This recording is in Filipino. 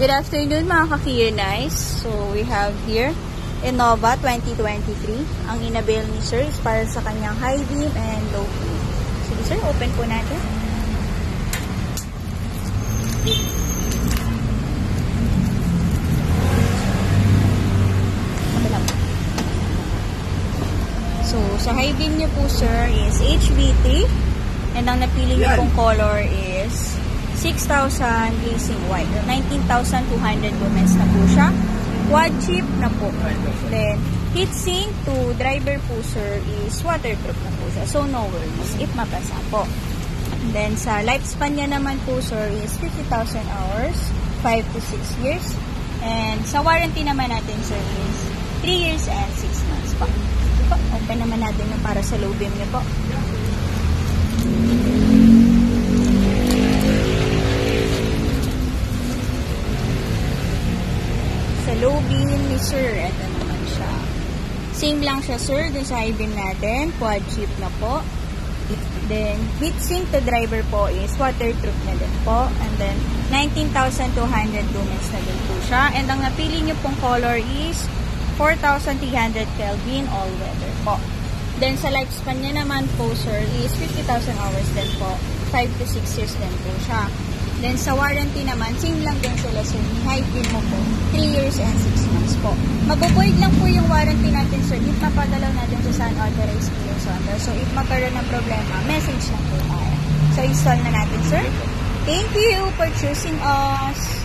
Good afternoon mga ka-Nice. So we have here Innova 2023. Ang inabail ni sir is para sa kanyang high beam and low beam. Sige sir, open po natin. So sa high beam niyo po sir is HVT and ang napili niyo pong color is 6,000 glazing white. 19,200 lumens na po siya. Quad chip na po. Then, heatsink to driver po sir is waterproof na po siya. So, no worries if mabasa po. Then, sa lifespan niya naman po sir is 50,000 hours, 5 to 6 years. And sa warranty naman natin sir is 3 years and 6 months po. Open naman natin yung para sa low beam niya po. Low beam ni sir, ito naman siya. Same lang siya sir, dun sa high beam natin, quad chip na po. Then, heatsink to driver po is waterproof na din po. And then, 19,200 lumens na din po siya. And ang napili nyo pong color is 4,300 Kelvin all weather po. Then, sa lifespan niya naman po sir is 50,000 hours din po. 5 to 6 years din po siya. Then, sa warranty naman, same lang din sila sir. High beam mo po, 3 years and 6 months po. Mabuboid lang po yung warranty natin sir. If mapagalaw natin sa unauthorized POS order. So, if magkaroon ng problema, message lang po tayo. So, install na natin sir. Thank you for choosing us.